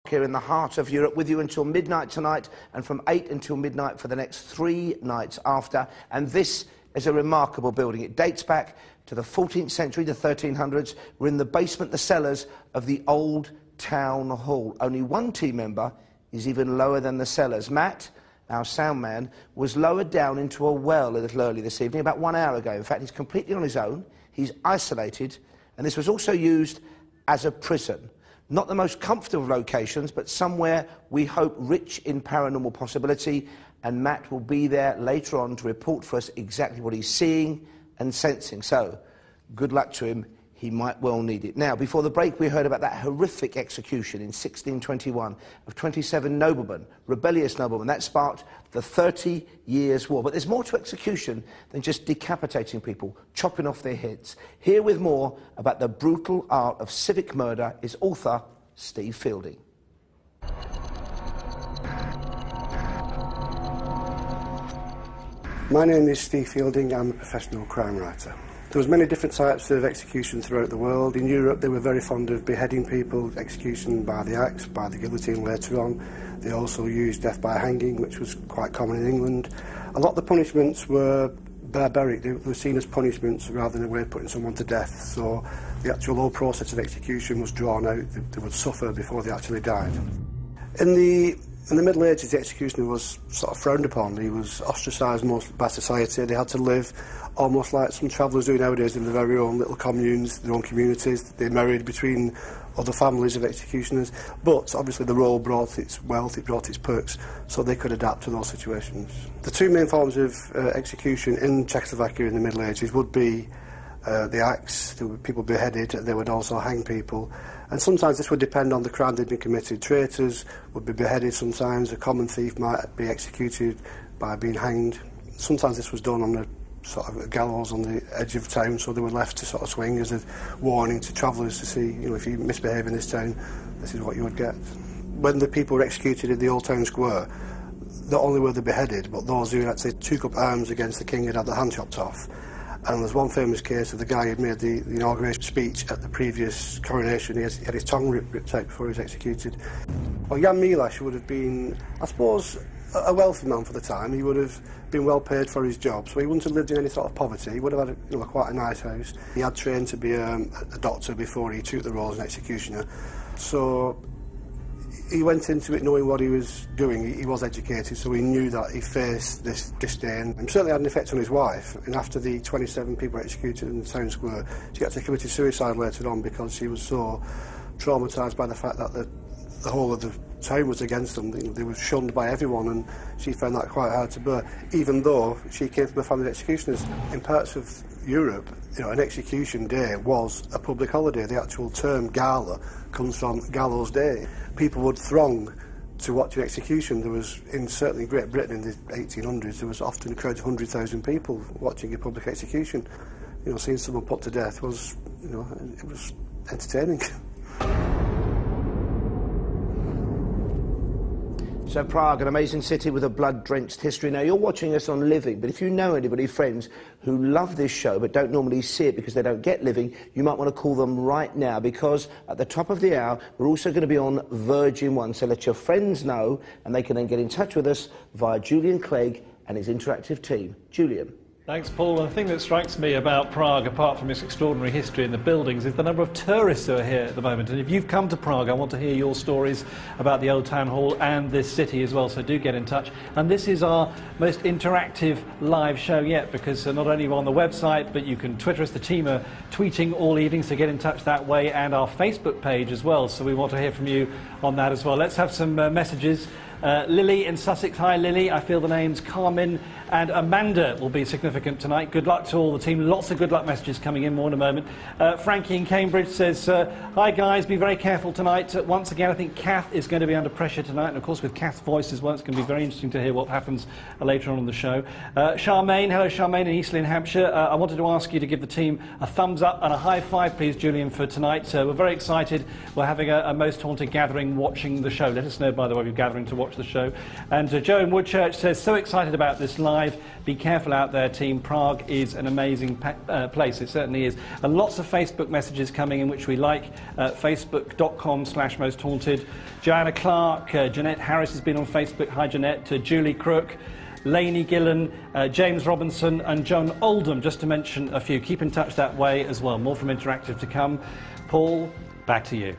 Here in the heart of Europe, with you until midnight tonight, and from 8 until midnight for the next 3 nights after. And this is a remarkable building. It dates back to the 14th century, the 1300s. We're in the basement, the cellars of the old town hall. Only one team member is even lower than the cellars. Matt, our sound man, was lowered down into a well a little early this evening, about 1 hour ago. In fact, he's completely on his own. He's isolated, and this was also used as a prison. Not the most comfortable locations, but somewhere we hope rich in paranormal possibility, and Matt will be there later on to report for us exactly what he's seeing and sensing. So, good luck to him. He might well need it. Now, before the break, we heard about that horrific execution in 1621 of 27 noblemen, rebellious noblemen. That sparked the 30 Years' War. But there's more to execution than just decapitating people, chopping off their heads. Here with more about the brutal art of civic murder is author Steve Fielding. My name is Steve Fielding. I'm a professional crime writer. There was many different types of execution throughout the world. In Europe, they were very fond of beheading people, execution by the axe, by the guillotine later on. They also used death by hanging, which was quite common in England. A lot of the punishments were barbaric. They were seen as punishments rather than a way of putting someone to death. So the actual whole process of execution was drawn out. They would suffer before they actually died. In the Middle Ages, the executioner was sort of frowned upon. He was ostracised most by society. They had to live almost like some travellers do nowadays in their very own little communes, their own communities. They married between other families of executioners. But obviously the role brought its wealth, it brought its perks, so they could adapt to those situations. The two main forms of execution in Czechoslovakia in the Middle Ages would be the axe. There were people beheaded. They would also hang people. And sometimes this would depend on the crime they'd been committed. Traitors would be beheaded sometimes. A common thief might be executed by being hanged. Sometimes this was done on a sort of gallows on the edge of town, so they were left to sort of swing as a warning to travellers to see, you know, if you misbehave in this town, this is what you would get. When the people were executed in the old town square, not only were they beheaded, but those who actually took up arms against the king had had their hand chopped off. And there's one famous case of the guy who had made the inauguration speech at the previous coronation. He had his tongue ripped out before he was executed. Well, M.H.L would have been, I suppose, a wealthy man for the time. He would have been well paid for his job, so he wouldn't have lived in any sort of poverty. He would have had quite a nice house. He had trained to be a doctor before he took the role as an executioner. So he went into it knowing what he was doing. He was educated, so he knew that he faced this disdain. It certainly had an effect on his wife, and after the 27 people were executed in the town square, she actually committed suicide later on because she was so traumatised by the fact that the whole of the town was against them. They were shunned by everyone, and she found that quite hard to bear, even though she came from a family of executioners. In parts of Europe, an execution day was a public holiday. The actual term gala comes from gallows day. People would throng to watch an execution. There was, certainly in Great Britain in the 1800s, there was often a crowd of 100,000 people watching a public execution. Seeing someone put to death was, it was entertaining. So Prague, an amazing city with a blood-drenched history. Now, you're watching us on Living, but if you know anybody, friends, who love this show but don't normally see it because they don't get Living, you might want to call them right now, because at the top of the hour, we're also going to be on Virgin One. So let your friends know, and they can then get in touch with us via Julian Clegg and his interactive team. Julian. Thanks, Paul. And the thing that strikes me about Prague, apart from its extraordinary history and the buildings, is the number of tourists who are here at the moment. And if you've come to Prague, I want to hear your stories about the Old Town Hall and this city as well, so do get in touch. And this is our most interactive live show yet, because not only we're on the website, but you can Twitter us. The team are tweeting all evening, so get in touch that way, and our Facebook page as well, so we want to hear from you on that as well. Let's have some messages. Lily in Sussex. Hi, Lily. I feel the names Carmen and Amanda will be significant tonight. Good luck to all the team. Lots of good luck messages coming in, more in a moment. Frankie in Cambridge says, hi, guys. Be very careful tonight. Once again, I think Kath is going to be under pressure tonight. And, of course, with Kath's voice as well, it's going to be very interesting to hear what happens later on in the show. Charmaine. Hello, Charmaine in Eastleigh, Hampshire. I wanted to ask you to give the team a thumbs up and a high five, please, Julian, for tonight. We're very excited. We're having a most haunted gathering watching the show. Let us know, by the way, if you're gathering to watch watch the show. And Joe in Woodchurch says, so excited about this live. Be careful out there, team. Prague is an amazing place. It certainly is. And lots of Facebook messages coming in, which we like. Facebook.com/mosthaunted. Joanna Clark, Jeanette Harris has been on Facebook. Hi, Jeanette. Julie Crook, Lainey Gillen, James Robinson and John Oldham, just to mention a few. Keep in touch that way as well. More from Interactive to come. Paul, back to you.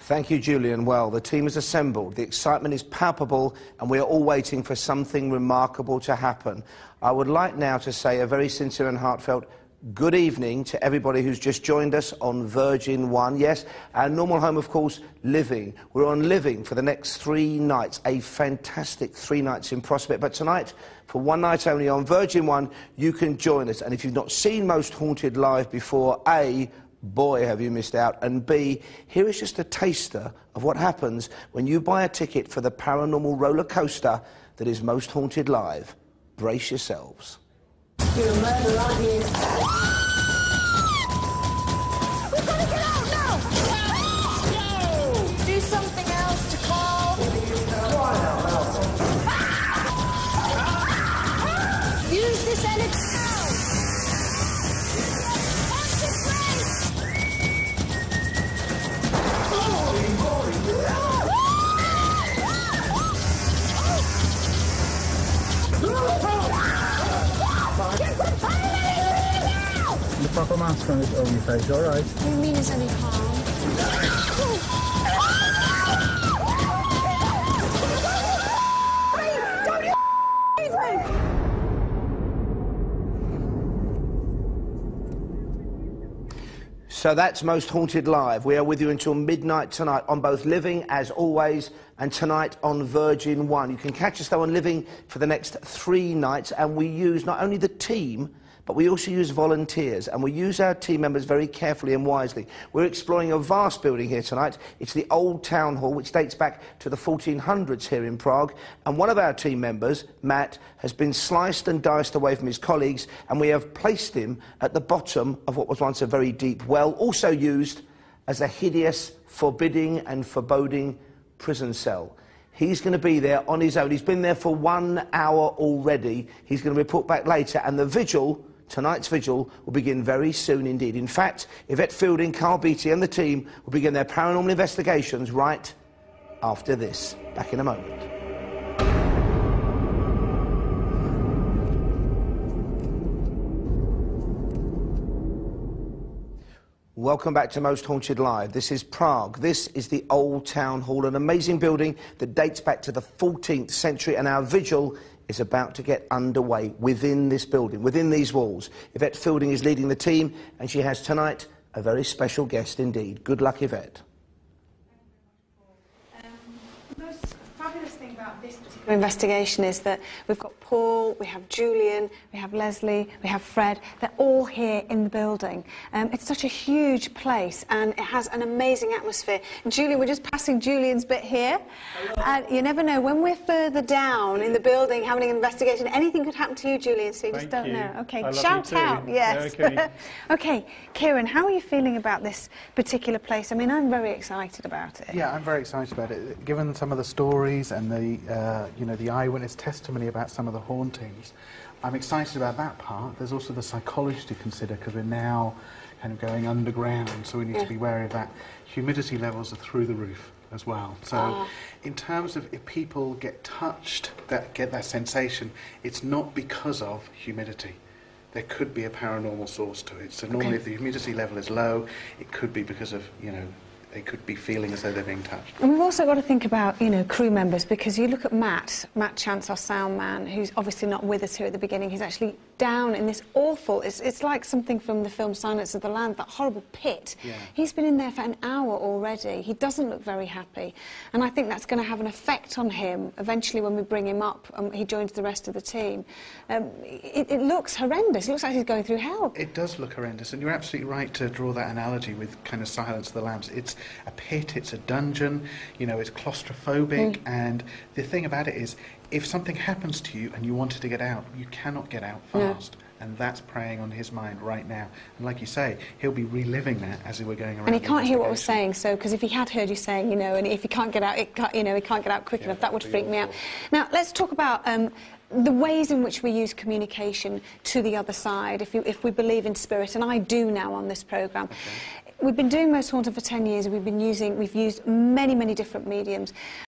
Thank you, Julian. Well, the team is assembled, the excitement is palpable, and we are all waiting for something remarkable to happen. I would like now to say a very sincere and heartfelt good evening to everybody who's just joined us on Virgin One. Yes, our normal home, of course, Living. We're on Living for the next 3 nights, a fantastic 3 nights in prospect. But tonight, for 1 night only on Virgin One, you can join us. And if you've not seen Most Haunted live before, A, boy, have you missed out, and B, here is just a taster of what happens when you buy a ticket for the paranormal roller coaster that is Most Haunted live. Brace yourselves. You're a murderer, aren't you? We've got to get out now! No! Do something else to call. Use this energy now! Concentrate! The proper mask on your face, all right? What do you mean is any harm? So that's Most Haunted Live. We are with you until midnight tonight on both Living, as always, and tonight on Virgin One. You can catch us, though, on Living for the next 3 nights, and we use not only the team, but we also use volunteers, and we use our team members very carefully and wisely. We're exploring a vast building here tonight. It's the old town hall, which dates back to the 1400s here in Prague, and one of our team members, Matt, has been sliced and diced away from his colleagues, and we have placed him at the bottom of what was once a very deep well, also used as a hideous, forbidding and foreboding prison cell. He's going to be there on his own. He's been there for 1 hour already. He's going to report back later, and the vigil, tonight's vigil, will begin very soon indeed. In fact, Yvette Fielding, Carl Beattie and the team will begin their paranormal investigations right after this. Back in a moment. Welcome back to Most Haunted Live. This is Prague. This is the Old Town Hall, an amazing building that dates back to the 14th century, and our vigil is about to get underway within this building, within these walls. Yvette Fielding is leading the team, and she has tonight a very special guest indeed. Good luck, Yvette. The most fabulous thing about this particular investigation is that we've got Paul, we have Julian, we have Leslie, we have Fred. They're all here in the building. It's such a huge place, and it has an amazing atmosphere. And Julian, we're just passing Julian's bit here. And you never know, when we're further down in the building having an investigation, anything could happen to you, Julian, so you just don't know. Okay, shout out, yes. Okay. Okay, Kieran, how are you feeling about this particular place? I mean, I'm very excited about it. Yeah, I'm very excited about it. Given some of the stories and the, you know, the eyewitness testimony about some of the hauntings, I'm excited about that part. There's also the psychology to consider, because we're now kind of going underground, so we need to be wary of that. Humidity levels are through the roof as well. So in terms of if people get touched, get that sensation, it's not because of humidity. There could be a paranormal source to it. So normally if the humidity level is low, it could be because of, you know, they could be feeling as though they're being touched. And we've also got to think about, you know, crew members, because you look at Matt Chance, our sound man, who's obviously not with us here at the beginning. He's actually down in this awful, it's like something from the film Silence of the Lambs, that horrible pit. Yeah. He's been in there for an hour already. He doesn't look very happy. And I think that's going to have an effect on him eventually when we bring him up and he joins the rest of the team. It looks horrendous. It looks like he's going through hell. It does look horrendous, and you're absolutely right to draw that analogy with kind of Silence of the Lambs. It's a pit, it's a dungeon, you know, it's claustrophobic, and the thing about it is if something happens to you and you wanted to get out, you cannot get out fast. No. And that's preying on his mind right now. And like you say, he'll be reliving that as we're going around. And he can't hear what we're saying, so, because if he had heard you saying, you know, and if he can't get out, he can't get out quick enough, that would freak me out. Now, let's talk about the ways in which we use communication to the other side, if we believe in spirit, and I do now on this programme. Okay. We've been doing Most Haunted for 10 years, we've used many, many different mediums.